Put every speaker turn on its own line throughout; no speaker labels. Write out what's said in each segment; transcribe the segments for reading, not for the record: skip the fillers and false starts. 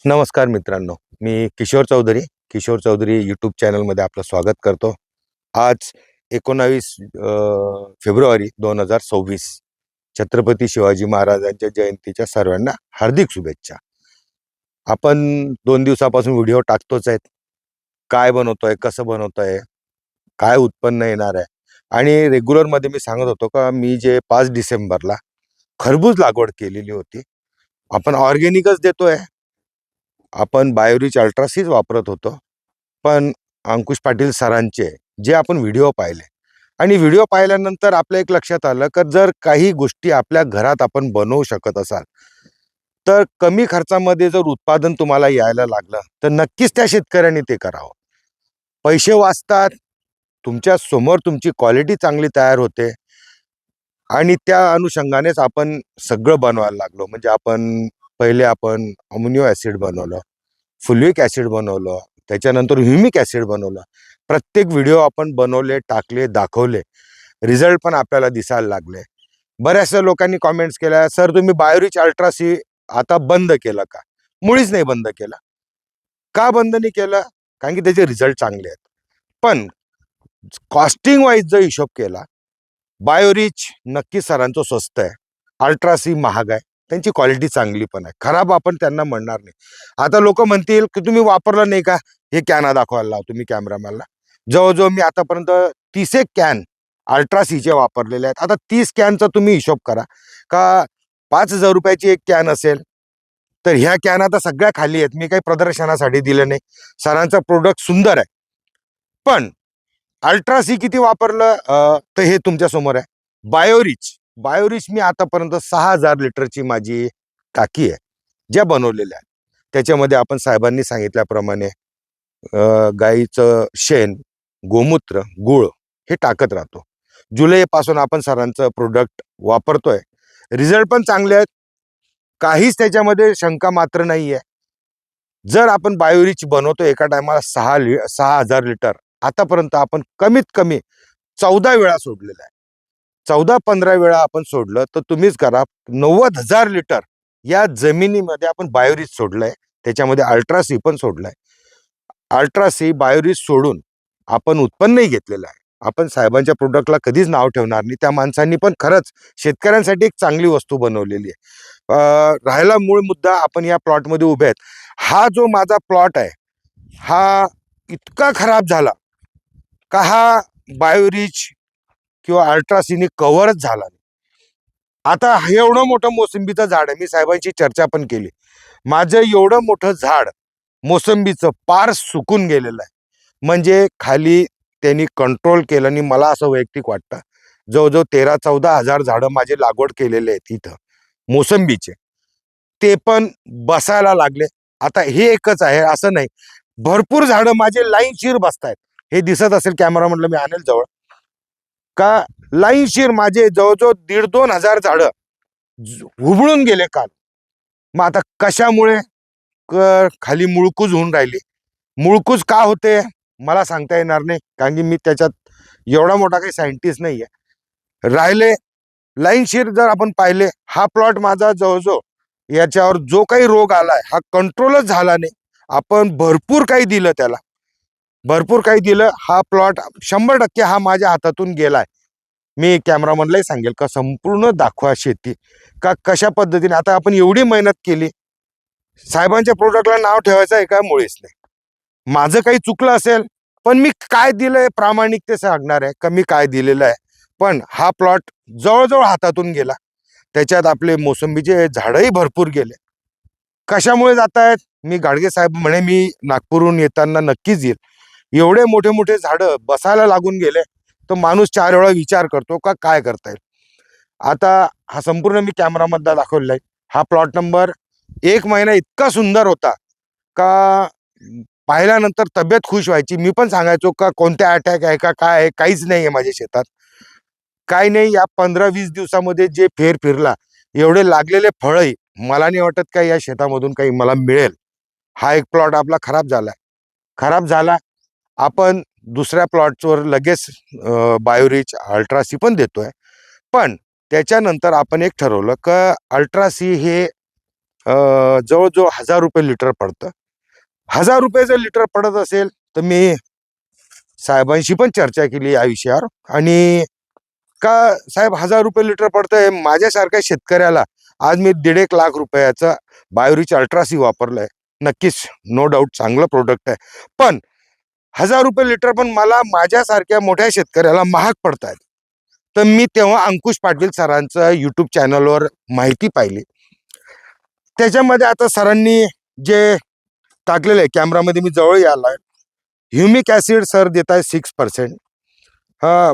नमस्कार मित्रांनो, मी किशोर चौधरी यूट्यूब चॅनलमध्ये आपलं स्वागत करतो. आज 19 फेब्रुवारी 2026 छत्रपती शिवाजी महाराजांच्या जयंतीच्या सर्वांना हार्दिक शुभेच्छा. आपण 2 दिवसापासून व्हिडिओ टाकतोच आहेत. काय बनवतोय, कसं बनवतोय, काय उत्पन्न येणार आहे आणि रेग्युलरमध्ये मी सांगत होतो का मी जे 5 डिसेंबरला खरबूज लागवड केलेली होती. आपण ऑर्गॅनिकच देतोय. आपण बायोरिच अल्ट्रासीज वापरत होतो. पण अंकुश पाटील सरांचे जे आपण व्हिडिओ पाहिले आणि व्हिडिओ पाहिल्यानंतर आपल्या एक लक्षात आलं की जर काही गोष्टी आपल्या घरात आपण बनवू शकत असाल तर कमी खर्चामध्ये जर उत्पादन तुम्हाला यायला लागलं तर नक्कीच त्या शेतकऱ्यांनी ते करावं. पैसे वाचतात, तुमच्या समोर तुमची क्वालिटी चांगली तयार होते आणि त्या अनुषंगानेच आपण सगळं बनवायला लागलो. म्हणजे पहिले आपण अमोनियो ॲसिड बनवलं, फुल्विक ॲसिड बनवलं, त्याच्यानंतर ह्युमिक ॲसिड बनवलं. प्रत्येक व्हिडिओ आपण बनवले, टाकले, दाखवले. रिझल्ट पण आपल्याला दिसायला लागले. बऱ्याचशा लोकांनी कॉमेंट्स केल्या, "सर तुम्ही बायोरिच अल्ट्रासी आता बंद केलं का?" मुळीच नाही बंद केलं. का बंद नाही केलं? कारण की त्याचे रिझल्ट चांगले आहेत. पण कॉस्टिंग वाईज जर हिशोब केला, बायोरिच नक्की सरांचं स्वस्त आहे, अल्ट्रासी महाग आहे. त्यांची क्वालिटी चांगली पण आहे. खराब आपण त्यांना म्हणणार नाही. आता लोक म्हणतील की तुम्ही वापरलं नाही का? हे कॅना दाखवायला लावा तुम्ही कॅमेरामॅनला. जवळजवळ मी आतापर्यंत 30 एक कॅन अल्ट्रासीचे वापरलेले आहेत. आता 30 कॅनचा तुम्ही हिशोब करा का 5,000 रुपयाची एक कॅन असेल तर ह्या कॅन आता सगळ्या खाली आहेत. मी काही प्रदर्शनासाठी दिलं नाही. सरांचं प्रोडक्ट सुंदर आहे. पण अल्ट्रासी किती वापरलं तर हे तुमच्या समोर आहे. बायोरिच मी आतापर्यंत 6,000 लिटरची माझी टाकी आहे ज्या बनवलेल्या आहेत. त्याच्यामध्ये आपण साहेबांनी सांगितल्याप्रमाणे गाईचं शेण, गोमूत्र, गूळ हे टाकत राहतो. जुलैपासून आपण सरांचं प्रोडक्ट वापरतोय. रिझल्ट पण चांगले आहेत. काहीच त्याच्यामध्ये शंका मात्र नाही आहे. जर आपण बायोरिच बनवतो एका टायमाला 6,000 लिटर, आतापर्यंत आपण कमीत कमी 14 वेळा सोडलेलं आहे. 14-15 वेळा आपण सोडलं तर तुम्हीच करा 90,000 लिटर या जमिनीमध्ये आपण बायोरिच सोडलंय. त्याच्यामध्ये अल्ट्रासी पण सोडलंय. अल्ट्रासी बायोरिच सोडून आपण उत्पन्नही घेतलेलं आहे. आपण साहेबांच्या प्रोडक्टला कधीच नाव ठेवणार नाही. त्या माणसांनी पण खरंच शेतकऱ्यांसाठी एक चांगली वस्तू बनवलेली आहे. राहिला मूळ मुद्दा, आपण या प्लॉटमध्ये उभे आहेत. हा जो माझा प्लॉट आहे हा इतका खराब झाला का हा बायोरिच किंवा अल्ट्रासीने कव्हरच झाला नाही. आता हे एवढं मोठं मोसंबीचं झाड आहे. मी साहेबांची चर्चा पण केली. माझं एवढं मोठं झाड मोसंबीचं पार सुकून गेलेलं आहे. म्हणजे खाली त्यांनी कंट्रोल केलं आणि मला असं वैयक्तिक वाटतं जवळजवळ 13-14 हजार झाडं माझे लागवड केलेले आहेत इथं मोसंबीचे. ते पण बसायला लागले. आता हे एकच आहे असं नाही, भरपूर झाडं माझे लाईनशीर बसतायत. हे दिसत असेल कॅमेरा, म्हटलं मी आणेल जवळ का लाईनशीर माझे जवळजवळ 1,500-2 हजार झाडं हुबळून गेले काल. मग आता कशामुळे खाली मुळकूज होऊन राहिली. मुळकूज का होते मला सांगता येणार नाही, कारण की मी त्याच्यात एवढा मोठा काही सायंटिस्ट नाहीये. राहिले लाईनशीर जर आपण पाहिले, हा प्लॉट माझा जवळजवळ याच्यावर जो काही रोग आलाय हा कंट्रोलच झाला नाही. आपण भरपूर काही दिलं त्याला, भरपूर काही दिलं. हा प्लॉट 100% हा माझ्या हातातून गेलाय. मी कॅमेरामनलाही सांगेल का संपूर्ण दाखवा शेती का कशा पद्धतीने. आता आपण एवढी मेहनत केली, साहेबांच्या प्रोडक्टला नाव ठेवायचं आहे का? मुळीच नाही. माझं काही चुकलं असेल पण मी काय दिलंय प्रामाणिकते सांगणार आहे का मी काय दिलेलं आहे. पण हा प्लॉट जवळजवळ हातातून गेला. त्याच्यात आपले मोसंबीचे झाडही भरपूर गेले. कशामुळे जात आहेत? मी गाडगे साहेब म्हणे मी नागपूरहून येताना नक्कीच येईल. एवढे मोठे मोठे झाडं बसायला लागून गेले तर माणूस 4 वेळा विचार करतो का काय करता येईल. आता हा संपूर्ण मी कॅमेरामध्ये दाखवलेला आहे. हा प्लॉट नंबर 1 महिना इतका सुंदर होता का पाहिल्यानंतर तब्येत खुश व्हायची. मी पण सांगायचो का कोणत्या अटॅक आहे का काय आहे, काहीच नाही आहे माझ्या शेतात, काही नाही. या 15-20 दिवसामध्ये जे फेर फिरला, एवढे लागलेले फळही मला नाही वाटत का या शेतामधून काही मला मिळेल. हा एक प्लॉट आपला खराब झाला. आपण दुसऱ्या प्लॉटवर लगेच बायोरिच अल्ट्रासी पण देतोय. पण त्याच्यानंतर आपण एक ठरवलं का अल्ट्रासी हे जवळजवळ 1000 रुपये लिटर पडतं. 1000 रुपये जर लिटर पडत असेल तर मी साहेबांशी पण चर्चा केली या विषयावर. आणि का साहेब 1000 रुपये लिटर पडतंय माझ्यासारख्या शेतकऱ्याला. आज मी 1.5 लाख रुपयाचा बायोरिच अल्ट्रासी वापरलाय. नक्कीच नो डाऊट चांगलं प्रोडक्ट आहे. पण 1000 रुपये लिटर पण मला माझ्यासारख्या मोठ्या शेतकऱ्याला महाग पडतायत. तर मी तेव्हा अंकुश पाटील सरांचं युट्यूब चॅनलवर माहिती पाहिली. त्याच्यामध्ये आता सरांनी जे टाकलेलं आहे, कॅमेरामध्ये मी जवळ यायला, ह्युमिक ॲसिड सर देत आहे 6%,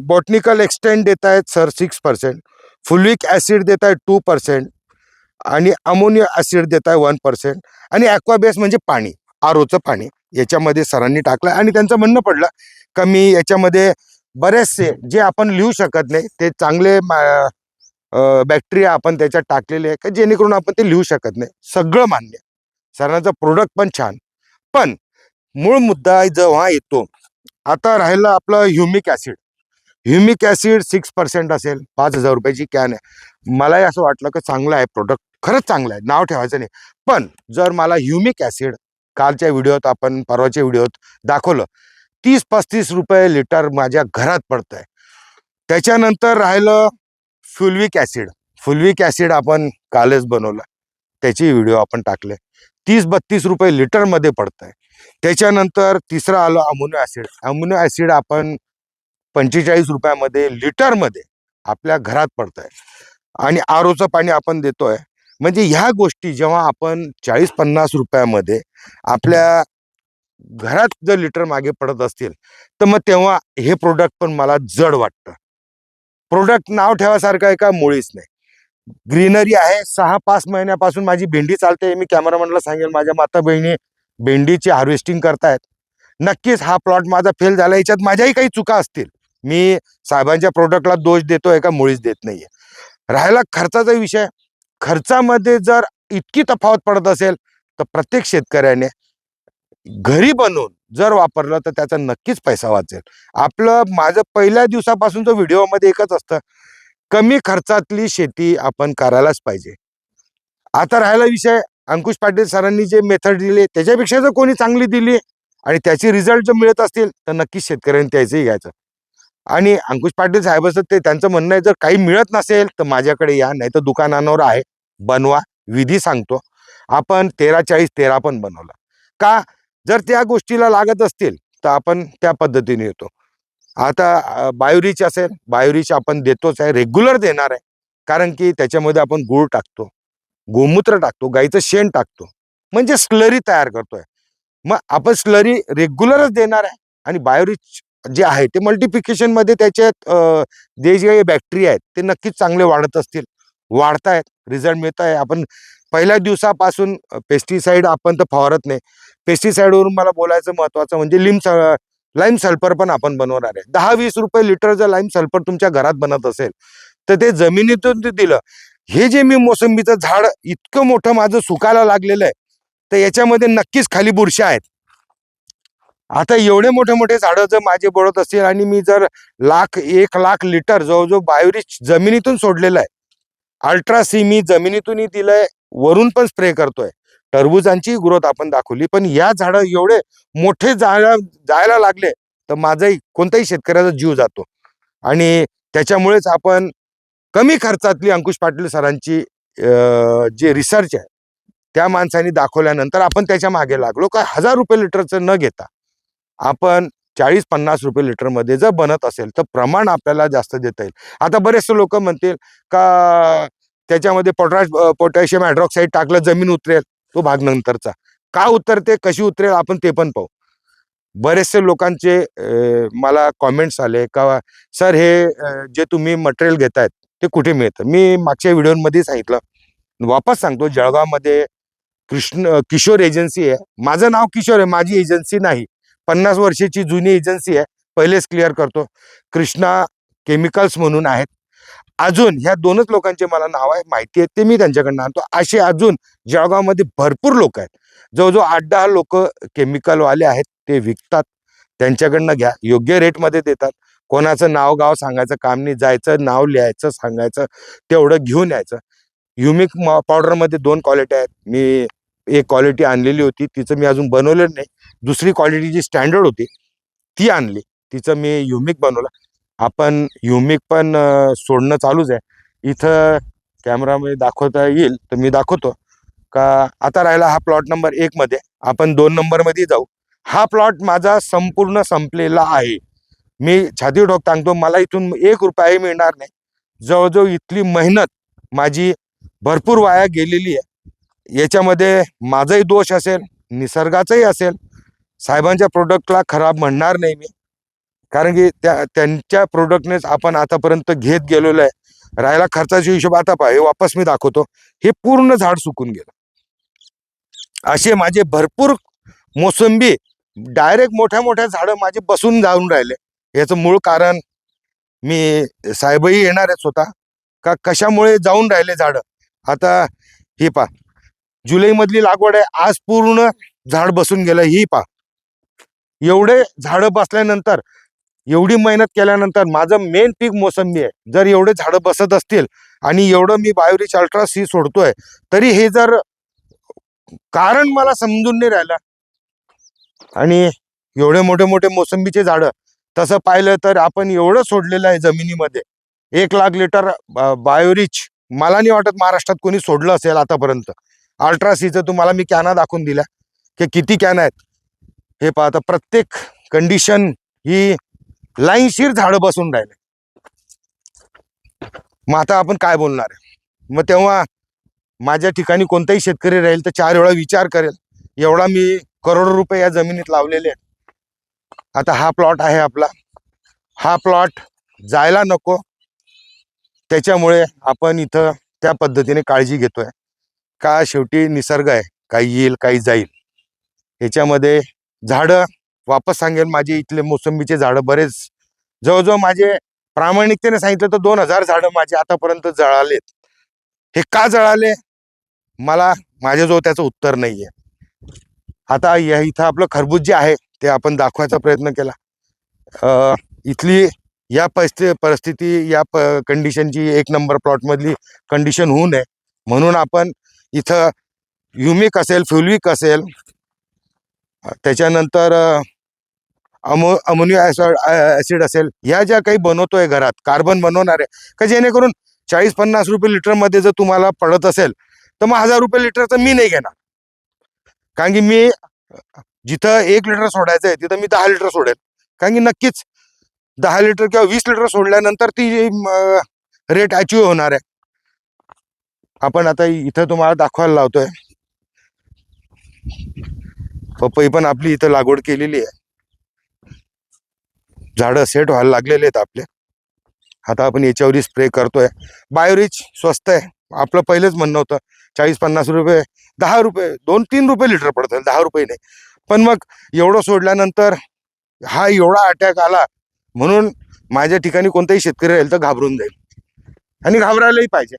बॉटनिकल एक्सटेंट देत आहेत सर 6%, फुलिक ॲसिड देत आहे 2%, आणि अमोनिया ॲसिड देत आहे 1%, आणि ॲक्वाबेस म्हणजे पाणी, आरोचं पाणी याच्यामध्ये सरांनी टाकलं. आणि त्यांचं म्हणणं पडलं का मी याच्यामध्ये बरेचसे जे आपण लिहू शकत नाही ते चांगले बॅक्टेरिया आपण त्याच्यात टाकलेले आहे का जेणेकरून आपण ते लिहू शकत नाही. सगळं मान्य, सरांचं प्रोडक्ट पण छान. पण मूळ मुद्दा जेव्हा येतो, आता राहिलं आपलं ह्युमिक ॲसिड. ह्युमिक ॲसिड 6% असेल, 5000 रुपयाची कॅन आहे. मलाही असं वाटलं की चांगलं आहे प्रोडक्ट, खरंच चांगलं आहे, नाव ठेवायचं नाही. पण जर मला ह्युमिक ॲसिड कालच्या व्हिडिओत आपण परवाच्या व्हिडिओत दाखवलं 30-35 रुपये लिटर माझ्या घरात पडत आहे. त्याच्यानंतर राहिलं फुलविक ॲसिड. फुलविक ॲसिड आपण कालच बनवलं, त्याची व्हिडिओ आपण टाकले. 30-32 रुपये लिटरमध्ये पडत आहे. त्याच्यानंतर तिसरं आलं अमोनो ॲसिड. अमोनो ॲसिड आपण 45 रुपयामध्ये लिटरमध्ये आपल्या घरात पडत आहे. आणि आरोचं पाणी आपण देतोय. म्हणजे ह्या गोष्टी जेव्हा आपण 40-50 रुपयामध्ये आपल्या घरात जर लिटर मागे पडत असतील तर मग तेव्हा हे प्रोडक्ट पण मला जड वाटतं. प्रोडक्ट नाव ठेवासारखं आहे का? मुळीच नाही. ग्रीनरी आहे. 6-5 महिन्यापासून माझी भेंडी चालते. मी कॅमेरामॅनला सांगेल माझ्या माता बहिणी भेंडीची हार्वेस्टिंग करतायत. नक्कीच हा प्लॉट माझा फेल झाला, याच्यात माझ्याही काही चुका असतील. मी साहेबांच्या प्रोडक्टला दोष देतोय का? मुळीच देत नाहीये. राहिला खर्चाचा विषय. खर्चामध्ये जर इतकी तफावत पडत असेल तर प्रत्येक शेतकऱ्याने घरी बनवून जर वापरलं तर त्याचा नक्कीच पैसा वाचेल. आपलं माझं पहिल्या दिवसापासूनचं व्हिडिओमध्ये एकच असतं, कमी खर्चातली शेती आपण करायलाच पाहिजे. आता राहिला विषय, अंकुश पाटील सरांनी जे मेथड दिली त्याच्यापेक्षा जर कोणी चांगली दिली आणि त्याचे रिझल्ट जर मिळत असतील तर नक्कीच शेतकऱ्यांनी त्याचंही घ्यायचं. आणि अंकुश पाटील साहेबांचं ते त्यांचं म्हणणं आहे, जर काही मिळत नसेल तर माझ्याकडे या, नाही तर दुकानांवर आहे, बनवा. विधी सांगतो. आपण 13-40-13 पण बनवला का? जर त्या गोष्टीला लागत असतील तर आपण त्या पद्धतीने येतो. आता बायोरिच असेल, बायोरिच आपण देतोच आहे, रेग्युलर देणार आहे. कारण की त्याच्यामध्ये आपण गूळ टाकतो, गोमूत्र टाकतो, गाईचं शेण टाकतो, म्हणजे स्लरी तयार करतोय. मग आपण स्लरी रेग्युलरच देणार आहे. आणि बायोरिच जे आहे ते मल्टिप्लिकेशन मध्ये त्याच्यात जे जे बॅक्टेरिया आहेत ते नक्कीच चांगले वाढत असतील, वाढतायत, रिझल्ट मिळत आहे. आपण पहिल्या दिवसापासून पेस्टिसाइड आपण तर फवारत नाही. पेस्टिसाइडवरून मला बोलायचं महत्वाचं म्हणजे लाईम सल्फर पण आपण बनवणार आहे. 10-20 रुपये लिटर जर लाईम सल्फर तुमच्या घरात बनत असेल तर ते जमिनीतून ते दिलं. हे जे मी मोसंबीचं झाड इतकं मोठं माझं सुकायला लागलेलं आहे तर याच्यामध्ये नक्कीच खाली बुरशी आहेत. आता एवढे मोठे मोठे झाडं जर माझे बळत असतील आणि मी जर 1 लाख लिटर जवळजवळ बायोरिच जमिनीतून सोडलेलं आहे, अल्ट्रासी मी जमिनीतूनही दिलंय, वरून पण स्प्रे करतोय, टरबुजांची ग्रोथ आपण दाखवली. पण या झाडं एवढे मोठे जायला लागले तर माझाही कोणताही शेतकऱ्याचा जीव जातो. आणि त्याच्यामुळेच आपण कमी खर्चातली अंकुश पाटील सरांची जे रिसर्च आहे त्या माणसाने दाखवल्यानंतर आपण त्याच्या मागे लागलो का 1000 रुपये लिटरचं न घेता आपण 40-50 रुपये लिटरमध्ये जर बनत असेल तर प्रमाण आपल्याला जास्त देता येईल. आता बरेचसे लोक म्हणतील का त्याच्यामध्ये पोटॅशियम हायड्रॉक्साईड टाकलं जमीन उतरेल, तो भाग नंतरचा. का उतरते, कशी उतरेल आपण ते पण पाहू. बरेचसे लोकांचे मला कॉमेंट्स आले का सर हे जे तुम्ही मटेरियल घेतायत ते कुठे मिळतं. मी मागच्या व्हिडिओमध्ये सांगितलं, वापस सांगतो, जळगावमध्ये किशोर एजन्सी आहे. माझं नाव किशोर आहे, माझी एजन्सी नाही. 50 वर्षाची जुनी एजन्सी आहे, पहिलेच क्लिअर करतो. कृष्णा केमिकल्स म्हणून आहेत. अजून ह्या 2च लोकांचे मला नाव आहे माहिती आहे, ते मी त्यांच्याकडनं आणतो. असे अजून जळगावमध्ये भरपूर लोक आहेत, जवळजवळ 8-10 लोक केमिकलवाले आहेत, ते विकतात. त्यांच्याकडनं घ्या, योग्य रेटमध्ये देतात. कोणाचं नाव गाव सांगायचं काम नाही, जायचं नाव लिहायचं, सांगायचं, तेवढं घेऊन यायचं. युमिक पावडरमध्ये 2 क्वालिटी आहेत. मी एक क्वालिटी आणलेली होती, तिचं मी अजून बनवलेलं नाही. दुसरी क्वालिटी जी स्टँडर्ड होती ती आणली, तिचं मी युमिक बनवलं. आपण युमिक पण सोडणं चालूच आहे. इथं कॅमेरामध्ये दाखवता येईल तर मी दाखवतो का. आता राहिला हा प्लॉट नंबर 1 मध्ये, आपण 2 नंबरमध्ये जाऊ. हा प्लॉट माझा संपूर्ण संपलेला आहे. मी छाती ठोक सांगतो, मला इथून 1 रुपयाही मिळणार नाही. जवळजवळ इथली मेहनत माझी भरपूर वाया गेलेली आहे. याच्यामध्ये माझाही दोष असेल, निसर्गाचाही असेल. साहेबांच्या प्रोडक्टला खराब म्हणणार नाही मी, कारण की त्यांच्या प्रोडक्टनेच आपण आतापर्यंत घेत गेलेलो आहे. राहायला खर्चाचा हिशोब आता पहा, हे वापस मी दाखवतो. हे पूर्ण झाड सुकून गेलं. असे माझे भरपूर मोसंबी डायरेक्ट मोठ्या मोठ्या झाडं माझे बसून जाऊन राहिले. याचं मूळ कारण मी, साहेबही येणार आहेत स्वतः, का कशामुळे जाऊन राहिले झाडं. आता ही पा, जुलै मधली लागवड आहे, आज पूर्ण झाड बसून गेलं. ही पा, एवढे झाडं बसल्यानंतर, एवढी मेहनत केल्यानंतर माझं मेन पीक मोसंबी आहे. जर एवढे झाडं बसत असतील आणि एवढं मी बायोरिच अल्ट्रा सी सोडतोय, तरी हे जर कारण मला समजून नाही राहिलं. आणि एवढे मोठे मोठे मोसंबीचे झाडं, तसं पाहिलं तर आपण एवढं सोडलेलं आहे जमिनीमध्ये. 1,00,000 लिटर बायोरिच मला नाही वाटत महाराष्ट्रात कोणी सोडलं असेल आतापर्यंत. अल्ट्रा सीचं तुम्हाला मी कॅना दाखवून दिल्या की किती कॅन आहेत. हे पहा, आता प्रत्येक कंडिशन ही लाईनशीर झाडं बसून राहिले. मग आता आपण काय बोलणार आहे. मग तेव्हा माझ्या ठिकाणी कोणताही शेतकरी राहील तर 4 वेळा विचार करेल. एवढा मी करोडो रुपये या जमिनीत लावलेले आहेत. आता हा प्लॉट आहे आपला, हा प्लॉट जायला नको, त्याच्यामुळे आपण इथं त्या पद्धतीने काळजी घेतोय. का शेवटी निसर्ग आहे, काही येईल काही जाईल. याच्यामध्ये झाडं, वापस सांगेल, माझे इथले मोसंबीचे झाडं बरेच, जवळजवळ माझे प्रामाणिकतेने सांगितलं तर 2,000 झाडं माझे आतापर्यंत जळालेत. हे का जळाले, मला माझ्याजवळ त्याचं उत्तर नाहीये. आता इथं आपलं खरबूज जे आहे ते आपण दाखवायचा प्रयत्न केला. इथली या परिस्थिती या कंडिशनची 1 नंबर प्लॉट मधली कंडिशन होऊ नये म्हणून आपण इथं युमिक असेल, फ्युल्विक असेल, त्याच्यानंतर अमोनिया ऍसिड असेल, ह्या ज्या काही बनवतोय घरात, कार्बन बनवणार आहे का, जेणेकरून 40-50 रुपये लिटर मध्ये जर तुम्हाला पडत असेल तर मग 1,000 रुपये लिटरचं मी नाही घेणार. कारण की मी जिथं 1 लिटर सोडायचं आहे तिथं मी 10 लिटर सोडेल. कारण की नक्कीच 10 लिटर किंवा 20 लिटर सोडल्यानंतर ती रेट अचीव होणार आहे. आपण आता इथं तुम्हाला दाखवायला लावतोय, पपई पण आपली इथं लागवड केलेली आहे. झाडं सेट व्हायला लागलेले आहेत आपले. आता आपण याच्यावरही स्प्रे करतोय. बायोरिच स्वस्त आहे, आपलं पहिलेच म्हणणं होतं 40-50 रुपये, 10 रुपये, 2-3 रुपये लिटर पडतं, 10 रुपये नाही. पण मग एवढं सोडल्यानंतर हा एवढा अटॅक आला, म्हणून माझ्या ठिकाणी कोणताही शेतकरी राहील तर घाबरून जाईल. आणि घाबरायलाही पाहिजे.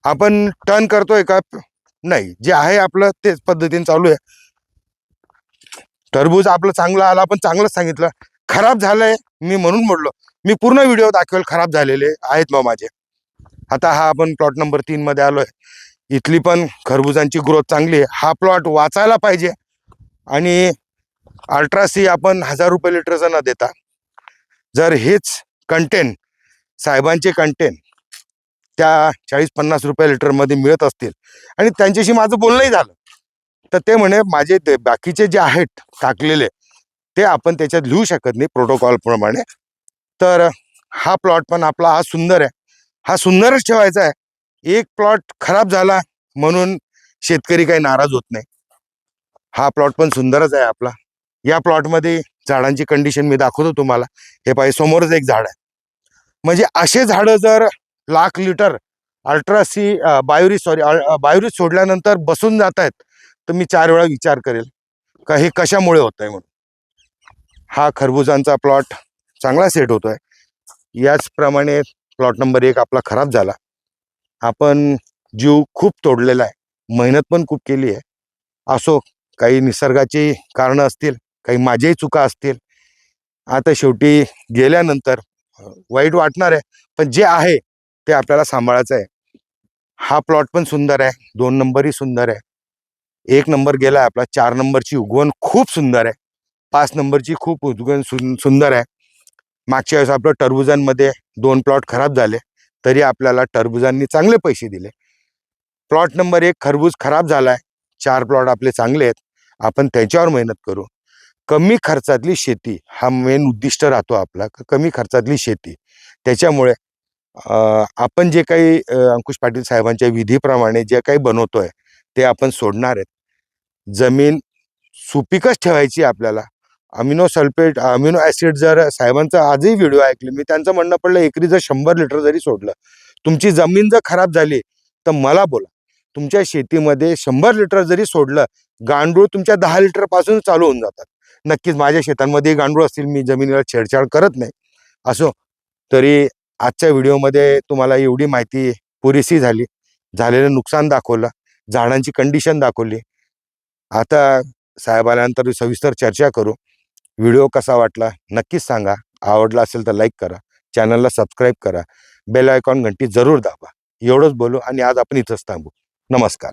आपण टर्न करतोय का, नाही, जे आहे आपलं तेच पद्धतीने चालू आहे. टरबूज आपलं चांगलं आला, पण चांगलंच सांगितलं. खराब झालंय मी म्हणून म्हटलो, मी पूर्ण व्हिडिओ दाखवेल खराब झालेले आहेत मग माझे. आता हा आपण प्लॉट नंबर 3 मध्ये आलोय. इथली पण खरबुजांची ग्रोथ चांगली आहे. हा प्लॉट वाचायला पाहिजे. आणि अल्ट्रा सी आपण 1,000 रुपये लिटरचं न देता, जर हेच कंटेन, साहेबांचे कंटेन त्या 40-50 रुपये लिटर मध्ये मिळत असतील, आणि त्यांच्याशी माझं बोलणंही झालं, तर ते म्हणे माझे ते बाकीचे जे आहेत टाकलेले ते आपण त्याच्यात लिहू शकत नाही प्रोटोकॉल प्रमाणे. तर हा प्लॉट पण आपला हा सुंदर आहे, हा सुंदरच ठेवायचा आहे. एक प्लॉट खराब झाला म्हणून शेतकरी काही नाराज होत नाही. हा प्लॉट पण सुंदरच आहे आपला. या प्लॉटमध्ये झाडांची कंडिशन मी दाखवतो तुम्हाला. हे पाहिजे, समोरच एक झाड आहे. म्हणजे असे झाडं जर 1,00,000 लिटर अल्ट्रा सी बायोरिच सोडल्यानंतर बसून जात आहेत, तर मी 4 वेळा विचार करेल का हे कशामुळे होत आहे म्हणून. हा खरबुजांचा प्लॉट चांगला सेट होतोय. याचप्रमाणे प्लॉट नंबर 1 आपला खराब झाला. आपण जीव खूप तोडलेला आहे, मेहनत पण खूप केली आहे. असो, काही निसर्गाची कारणं असतील, काही माझ्याही चुका असतील. आता शेवटी गेल्यानंतर वाईट वाटणार आहे, पण जे आहे ते आपल्याला सांभाळायचं आहे. हा प्लॉट पण सुंदर आहे, 2 नंबरही सुंदर आहे, 1 नंबर गेला आपला, 4 नंबरची उगवण खूप सुंदर आहे, 5 नंबरची खूप उगवण सुंदर आहे. मागच्या वेळेस आपलं टरबुजांमध्ये 2 प्लॉट खराब झाले, तरी आपल्याला टरबुजांनी चांगले पैसे दिले. प्लॉट नंबर 1 खरबूज खराब झालाय, 4 प्लॉट आपले चांगले आहेत. आपण त्याच्यावर मेहनत करू. कमी खर्चातली शेती हा मेन उद्दिष्ट राहतो आपला, कमी खर्चातली शेती. त्याच्यामुळे आपण जे काही अंकुश पाटील साहेबांच्या विधीप्रमाणे जे काही बनवतोय ते आपण सोडणार आहेत. जमीन सुपीकच ठेवायची आपल्याला. अमिनो सल्फेट, अमिनो ॲसिड जर साहेबांचा आजही व्हिडिओ ऐकले मी, त्यांचं म्हणणं पडलं एकरी जर 100 लिटर जरी सोडलं, तुमची जमीन जर खराब झाली तर मला बोला. तुमच्या शेतीमध्ये 100 लिटर जरी सोडलं, गांडूळ तुमच्या 10 लिटर पासून चालू होऊन जातात. नक्कीच माझ्या शेतांमध्ये गांडूळ असतील, मी जमिनीला छेडछाड करत नाही. असो, तरी आजच्या व्हिडिओमध्ये तुम्हाला एवढी माहिती पुरेशी झाली. झालेलं नुकसान दाखवलं, झाडांची कंडिशन दाखवली. आता साहेब आल्यानंतर सविस्तर चर्चा करू. व्हिडिओ कसा वाटला नक्कीच सांगा. आवडला असेल तर लाईक करा, चॅनलला सबस्क्राईब करा, बेल आयकॉन घंटी जरूर दाबा. एवढंच बोलू आणि आज आपण इथंच थांबू. नमस्कार.